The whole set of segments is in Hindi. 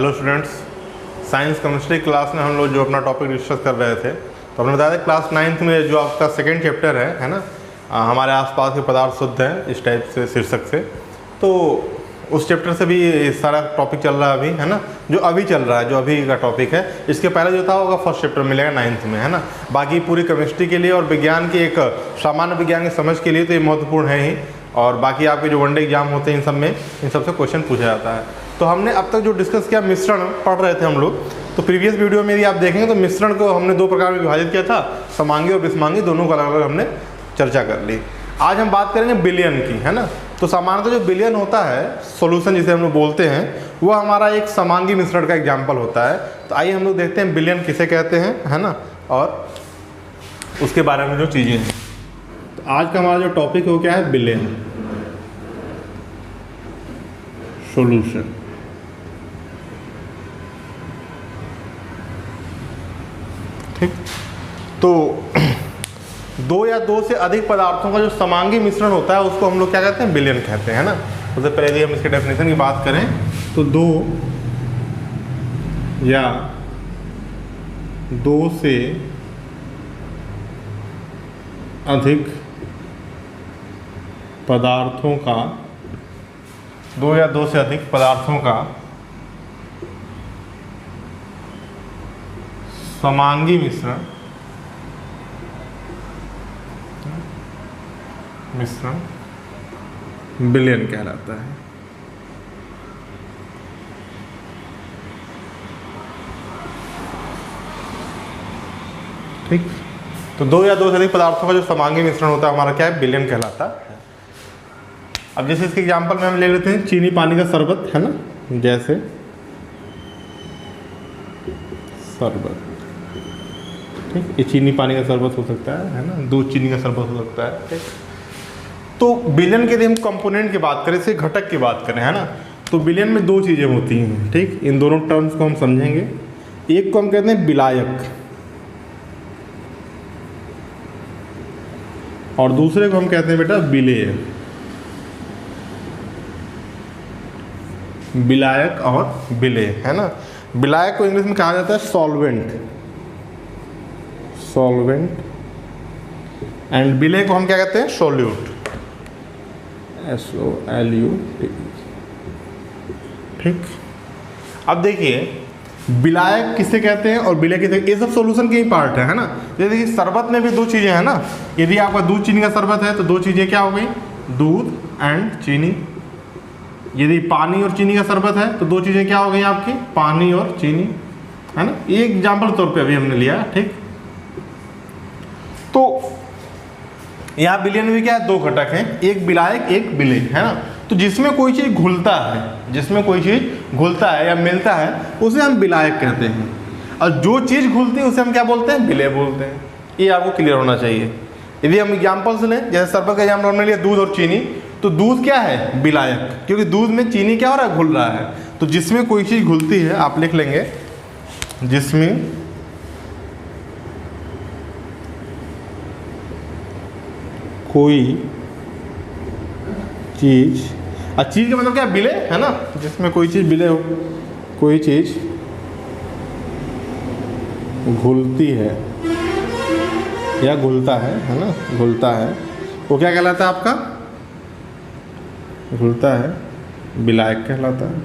Hello students, science chemistry class में हम लोग जो अपना टॉपिक डिस्कस कर रहे थे तो हमने बताया था क्लास 9th में जो आपका सेकेंड चैप्टर है ना, हमारे आसपास के पदार्थ शुद्ध हैं, इस टाइप से शीर्षक से। तो उस चैप्टर से भी सारा टॉपिक चल रहा है अभी, है ना, जो अभी चल रहा है, जो अभी का टॉपिक है। इसके पहले जो था होगा फर्स्ट चैप्टर मिलेगा 9th में, है ना। बाकी पूरी केमिस्ट्री के लिए और विज्ञान की एक सामान्य विज्ञान की समझ के लिए तो ये महत्वपूर्ण है ही, और बाकी आपके जो वनडे एग्जाम होते हैं इन सब से क्वेश्चन पूछा जाता है। तो हमने अब तक जो डिस्कस किया, मिश्रण पढ़ रहे थे हम लोग। तो प्रीवियस वीडियो में यदि आप देखेंगे तो मिश्रण को हमने दो प्रकार में विभाजित किया था, समांगी और विषमांगी, दोनों को अलग अलग हमने चर्चा कर ली। आज हम बात करेंगे विलयन की, है ना। तो सामान्यतः जो विलयन होता है, सॉल्यूशन जिसे हम लोग बोलते हैं, वो हमारा एक समांगी मिश्रण का एग्जाम्पल होता है। तो आइए हम लोग देखते हैं विलयन किसे कहते हैं, है ना, और उसके बारे में जो चीज़ें हैं। तो आज का हमारा जो टॉपिक है वो क्या है, विलयन सॉल्यूशन। ठीक, तो दो या दो से अधिक पदार्थों का जो समांगी मिश्रण होता है उसको हम लोग क्या कहते हैं, विलयन कहते हैं, है ना। सबसे पहले यदि हम इसके डेफिनेशन की बात करें तो दो या दो से अधिक पदार्थों का, दो या दो से अधिक पदार्थों का समांगी मिश्रण विलयन कहलाता है। ठीक, तो दो या दो से अधिक पदार्थों का जो समांगी मिश्रण होता है हमारा क्या है, विलयन कहलाता है। अब जैसे इसके एग्जांपल में हम ले लेते हैं चीनी पानी का शरबत, है ना, जैसे शरबत। ठीक, ये चीनी पानी का शरबत हो सकता है ना, दूध चीनी का शरबत हो सकता है। ठीक, तो विलयन के लिए हम कंपोनेंट की बात करें, से घटक की बात करें, है ना, तो विलयन में दो चीज़ें होती हैं। ठीक, इन दोनों टर्म्स को हम समझेंगे। एक को हम कहते हैं विलायक और दूसरे को हम कहते हैं बेटा विलेय। विलायक और विलेय, है ना। विलायक को इंग्लिश में कहा जाता है सॉल्वेंट एंड विलेय को हम क्या कहते हैं, सोल्यूट, SOLUT। ठीक, अब देखिए विलायक किसे कहते हैं और विलेय किसे, ये सब सॉल्यूशन के ही पार्ट है ना। जैसे कि शरबत में भी दो चीज़ें हैं ना, यदि आपका दूध चीनी का शरबत है तो दो चीज़ें क्या हो गई, दूध एंड चीनी। यदि पानी और चीनी का शरबत है तो दो चीज़ें क्या हो गई आपकी, पानी और चीनी, है ना। ये एग्जाम्पल तौर पे अभी हमने लिया। ठीक, तो यहाँ विलयन में क्या है, दो घटक हैं, एक विलायक एक विलेय, है ना। तो जिसमें कोई चीज़ घुलता है या मिलता है उसे हम विलायक कहते हैं, और जो चीज़ घुलती है उसे हम क्या बोलते हैं, विलेय बोलते हैं। ये आपको क्लियर होना चाहिए। यदि हम एग्जाम्पल्स लें, जैसे शरबत का एग्जाम्पल हमने लिया दूध और चीनी, तो दूध क्या है, विलायक, क्योंकि दूध में चीनी क्या हो रहा है, घुल रहा है। तो जिसमें कोई चीज़ घुलती है, आप लिख लेंगे, जिसमें कोई चीज़, चीज़ का मतलब क्या, विलेय, है ना। जिसमें कोई चीज़ विलेय हो, कोई चीज़ घुलती है या घुलता है ना, घुलता है, वो क्या कहलाता है आपका, घुलता है, विलायक कहलाता है।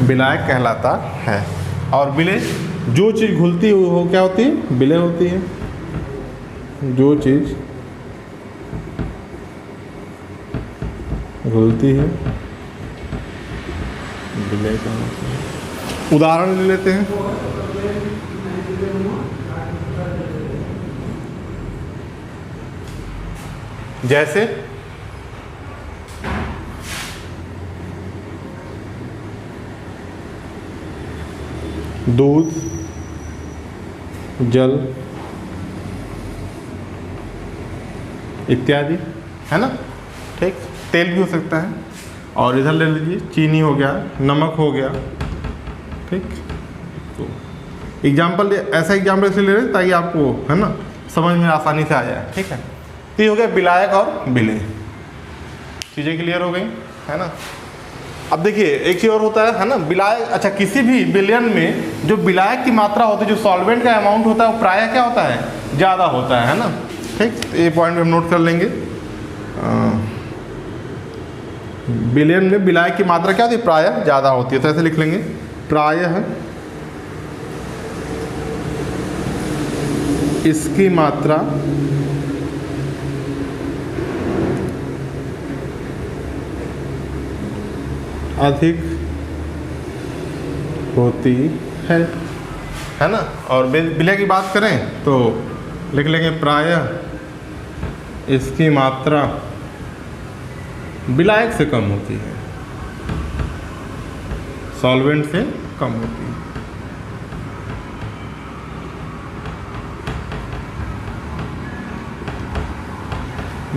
विलायक कहलाता है। और विलेय, जो चीज़ घुलती है वो क्या होती है, विलेय होती है। जो चीज़ घुलती है विलेय कहलाती है। उदाहरण ले लेते हैं, जैसे दूध, जल इत्यादि, है ना। ठीक, तेल भी हो सकता है, और इधर ले लीजिए चीनी हो गया, नमक हो गया। ठीक, तो एग्जाम्पल ऐसा एग्जाम्पल इसलिए ले रहे हैं ताकि आपको, है ना, समझ में आसानी से आ जाए। ठीक है, तो ये हो गया विलायक और विलेय। चीज़ें क्लियर हो गई, है ना। अब देखिए एक चीज़ और होता है ना, विलायक, अच्छा किसी भी विलयन में जो विलायक की मात्रा होती है, जो सॉल्वेंट का अमाउंट होता है वो प्रायः क्या होता है, ज़्यादा होता है ना। ठीक, ये पॉइंट हम नोट कर लेंगे। विलयन में विलायक की मात्रा क्या होती है, प्रायः ज़्यादा होती है, तो ऐसे लिख लेंगे प्रायः इसकी मात्रा अधिक होती है ना। और विलय की बात करें तो लिख लेंगे प्रायः इसकी मात्रा विलायक से कम होती है, सॉल्वेंट से कम होती है।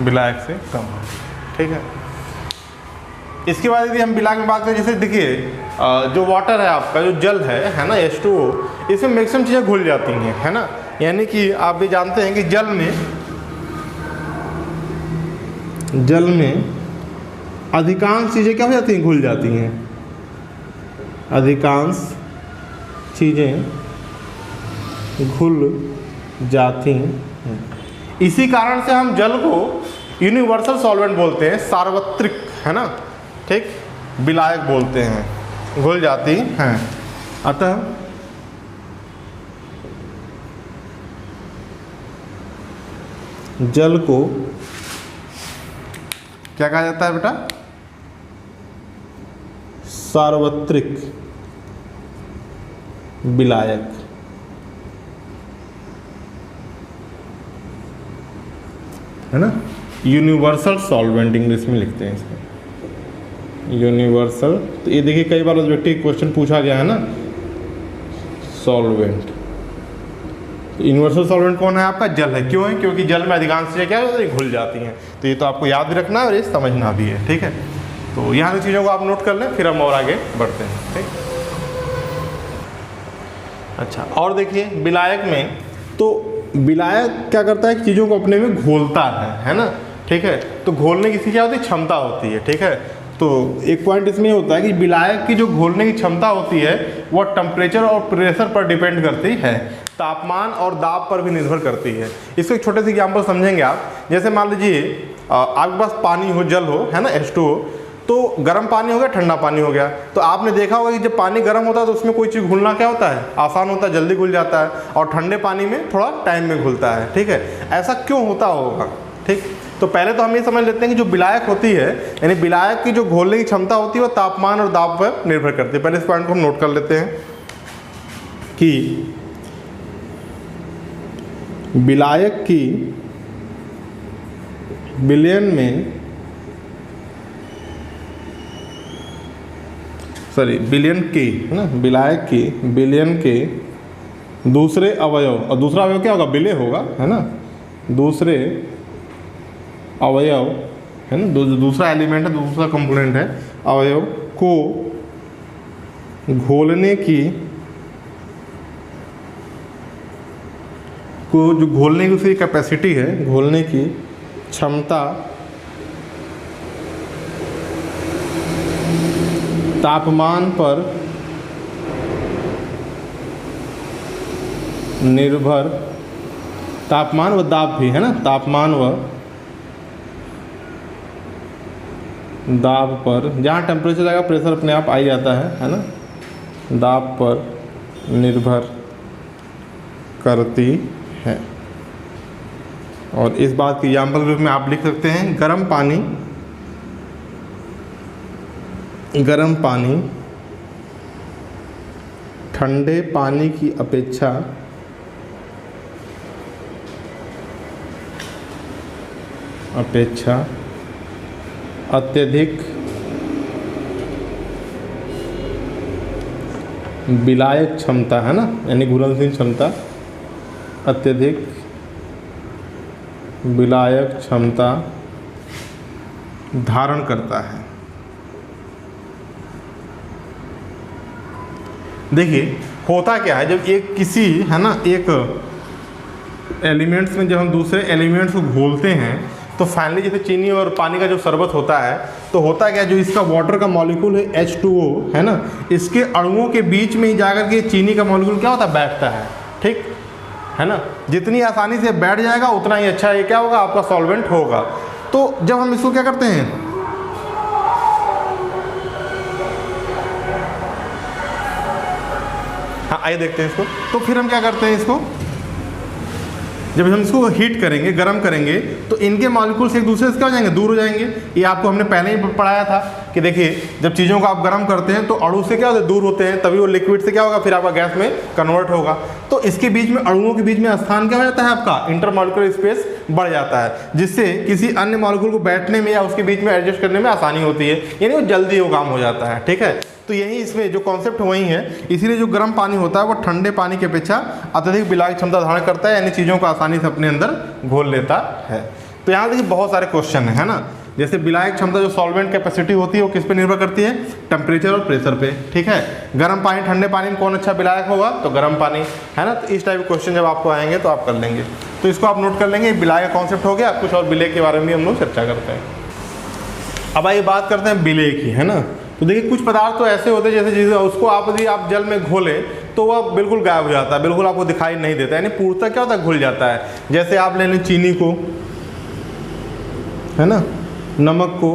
विलायक से कम होती है, ठीक है। इसके बाद यदि हम विलायक में बात करें, जैसे देखिए जो वाटर है आपका, जो जल है ना, H2O, इसमें मैक्सिमम चीज़ें घुल जाती हैं, है ना। यानी कि आप भी जानते हैं कि जल में अधिकांश चीज़ें क्या हो जाती हैं, घुल जाती हैं। अधिकांश चीज़ें घुल जाती हैं। इसी कारण से हम जल को यूनिवर्सल सॉल्वेंट बोलते हैं, सार्वत्रिक, है ना, ठीक, विलायक बोलते हैं, घुल जाती हैं। अतः जल को क्या कहा जाता है बेटा, सार्वत्रिक विलायक, है ना। यूनिवर्सल सॉल्वेंट इंग्लिश में लिखते हैं इसको, यूनिवर्सल। तो ये देखिए कई बार ऑब्जेक्टिव क्वेश्चन पूछा गया है ना, सॉल्वेंट। यूनिवर्सल सॉल्वेंट कौन है आपका, जल है। क्यों है, क्योंकि जल में अधिकांश चीज़ें क्या होती है, घुल जाती हैं। तो ये तो आपको याद भी रखना है और ये समझना भी है, ठीक है। तो यहाँ की चीज़ों को आप नोट कर लें, फिर हम और आगे बढ़ते हैं, ठीक। अच्छा, और देखिए विलायक में तो विलायक क्या करता है कि चीज़ों को अपने में घोलता है ना, ठीक है। तो घोलने की क्या होती है, क्षमता होती है, ठीक है। तो एक पॉइंट इसमें होता है कि विलायक की जो घोलने की क्षमता होती है वह टेम्परेचर और प्रेशर पर डिपेंड करती है, तापमान और दाब पर भी निर्भर करती है। इसको एक छोटे से एग्जाम्पल समझेंगे आप। जैसे मान लीजिए आपके पास पानी हो, जल हो, है ना, H2O, तो गर्म पानी हो गया, ठंडा पानी हो गया। तो आपने देखा होगा कि जब पानी गर्म होता है तो उसमें कोई चीज़ घुलना क्या होता है, आसान होता है, जल्दी घुल जाता है, और ठंडे पानी में थोड़ा टाइम में घुलता है, ठीक है। ऐसा क्यों होता होगा, ठीक। तो पहले तो हम ये समझ लेते हैं कि जो विलायक होती है, यानी विलायक की जो घोलने की क्षमता होती है वो तापमान और दाब पर निर्भर करती है। पहले इस पॉइंट को हम नोट कर लेते हैं कि विलायक की विलयन में, विलयन की, है ना, विलायक की विलयन के दूसरे अवयव, और दूसरा अवयव क्या होगा, विलय होगा, है ना। दूसरे अवयव, है ना, दूसरा एलिमेंट है, दूसरा कंपोनेंट है, अवयव को घोलने की, जो घोलने की उसकी कैपेसिटी है, घोलने की क्षमता तापमान पर निर्भर, तापमान व दाब भी, है ना, तापमान व दाब पर, जहाँ टेम्परेचर आएगा प्रेशर अपने आप आ ही जाता है ना, दाब पर निर्भर करती है। और इस बात की एग्जाम्पल के रूप में आप लिख सकते हैं, गर्म पानी ठंडे पानी की अपेक्षा अत्यधिक विलायक क्षमता, है ना, यानी घुलनशील क्षमता, अत्यधिक विलायक क्षमता धारण करता है। देखिए होता क्या है, जब एक किसी, है ना, एक एलिमेंट्स में जब हम दूसरे एलिमेंट्स को घोलते हैं तो फाइनली जैसे चीनी और पानी का जो शरबत होता है, तो होता क्या, जो इसका वाटर का मॉलिक्यूल है H2O है ना, इसके अणुओं के बीच में ही जाकर के चीनी का मॉलिक्यूल क्या होता है, बैठता है, ठीक है ना। जितनी आसानी से बैठ जाएगा उतना ही अच्छा ये क्या होगा, आपका सॉल्वेंट होगा। तो जब हम इसको क्या करते हैं, हाँ आइए देखते हैं इसको। तो फिर हम क्या करते हैं, इसको जब हम इसको हीट करेंगे, गर्म करेंगे, तो इनके मॉलिक्यूल्स एक दूसरे से क्या हो जाएंगे, दूर हो जाएंगे। ये आपको हमने पहले ही पढ़ाया था कि देखिए जब चीज़ों को आप गर्म करते हैं तो अणु से क्या होता है, दूर होते हैं, तभी वो लिक्विड से क्या होगा, फिर आपका गैस में कन्वर्ट होगा। तो इसके बीच में अणुओं के बीच में स्थान क्या हो जाता है, आपका इंटरमॉलिक्यूलर स्पेस बढ़ जाता है, जिससे किसी अन्य मॉलिक्यूल को बैठने में या उसके बीच में एडजस्ट करने में आसानी होती है, यानी वो जल्दी वो काम हो जाता है, ठीक है। तो यही इसमें जो कॉन्सेप्ट वही है। इसीलिए जो गर्म पानी होता है वो ठंडे पानी की अपेक्षा अत्यधिक विलायक क्षमता धारण करता है, यानी चीज़ों को आसानी से अपने अंदर घोल लेता है। तो यहाँ देखिए बहुत सारे क्वेश्चन है ना, जैसे विलायक क्षमता जो सॉल्वेंट कैपेसिटी होती है वो किस पे निर्भर करती है, टेम्परेचर और प्रेशर पे, ठीक है। गर्म पानी ठंडे पानी में कौन अच्छा विलायक होगा, तो गर्म पानी, है ना। तो इस टाइप के क्वेश्चन जब आपको आएंगे तो आप कर लेंगे, तो इसको आप नोट कर लेंगे। विलायक का कॉन्सेप्ट हो गया, कुछ और विलय के बारे में हम लोग चर्चा करते हैं। अब आइए बात करते हैं विलय की, है ना। तो देखिए कुछ पदार्थ तो ऐसे होते हैं जैसे उसको आप यदि आप जल में घोलें तो वह बिल्कुल गायब हो जाता है, बिल्कुल आपको दिखाई नहीं देता, यानी पूर्णतः क्या होता है, घुल जाता है। जैसे आप ले लें चीनी को, है ना, नमक को,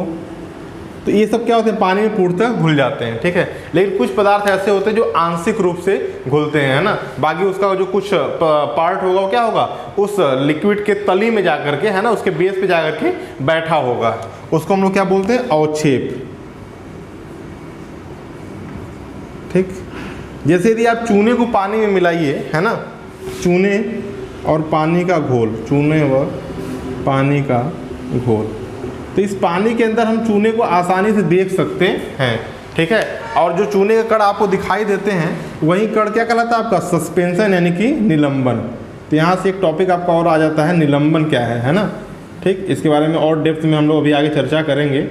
तो ये सब क्या होते हैं, पानी में पूर्णतः घुल जाते हैं, ठीक है। लेकिन कुछ पदार्थ ऐसे होते हैं जो आंशिक रूप से घुलते हैं, है ना। बाकी उसका जो कुछ पार्ट होगा वो क्या होगा, उस लिक्विड के तली में जाकर के, है ना, उसके बेस पे जाकर के बैठा होगा। उसको हम लोग क्या बोलते हैं, अवक्षेप, ठीक। जैसे यदि आप चूने को पानी में मिलाइए, है ना, चूने और पानी का घोल, चूने व पानी का घोल, तो इस पानी के अंदर हम चूने को आसानी से देख सकते हैं, ठीक है। और जो चूने के कण आपको दिखाई देते हैं वही कण क्या कहलाता है, आपका सस्पेंशन, यानी कि निलंबन। तो यहाँ से एक टॉपिक आपका और आ जाता है, निलंबन क्या है ना, ठीक। इसके बारे में और डेप्थ में हम लोग अभी आगे चर्चा करेंगे।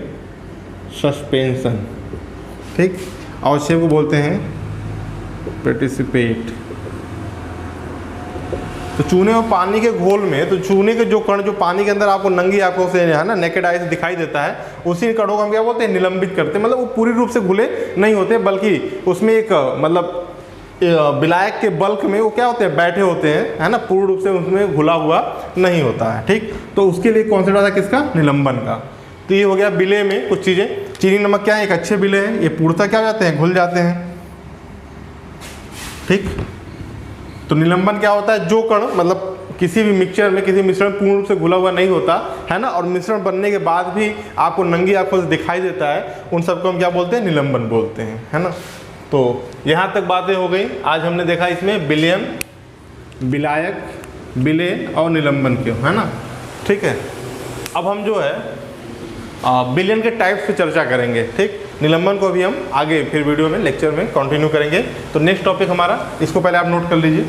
सस्पेंशन, ठीक। अवक्षेप को बोलते हैं पार्टिसिपेट। तो चूने और पानी के घोल में, तो चूने के जो कण जो पानी के अंदर आपको नंगी आंखों से, है ना, नेकेड आई से दिखाई देता है, उसी कणों को हम क्या बोलते हैं, निलंबित करते हैं। मतलब वो पूरी रूप से घुले नहीं होते, बल्कि उसमें एक मतलब विलायक के बल्क में वो क्या होते हैं, बैठे होते हैं, है ना, पूर्ण रूप से उसमें घुला हुआ नहीं होता है, ठीक। तो उसके लिए कॉन्सेप्ट आता है किसका, निलंबन का। तो ये हो गया विलय में कुछ चीज़ें। चीनी नमक क्या है, एक अच्छे विलय है, ये पूर्णतः क्या हो जाते हैं, घुल जाते हैं, ठीक। तो निलंबन क्या होता है, जो कण मतलब किसी भी मिक्सचर में, किसी मिश्रण पूर्ण रूप से घुला हुआ नहीं होता, है ना, और मिश्रण बनने के बाद भी आपको नंगी आंखों से दिखाई देता है, उन सबको हम क्या बोलते हैं, निलंबन बोलते हैं, है ना। तो यहाँ तक बातें हो गई। आज हमने देखा इसमें विलयन, विलायक, विलय और निलंबन क्यों, है ना, ठीक है। अब हम जो है विलयन के टाइप्स पे चर्चा करेंगे, ठीक। निलंबन को भी हम आगे फिर वीडियो में, लेक्चर में कंटिन्यू करेंगे। तो नेक्स्ट टॉपिक हमारा, इसको पहले आप नोट कर लीजिए।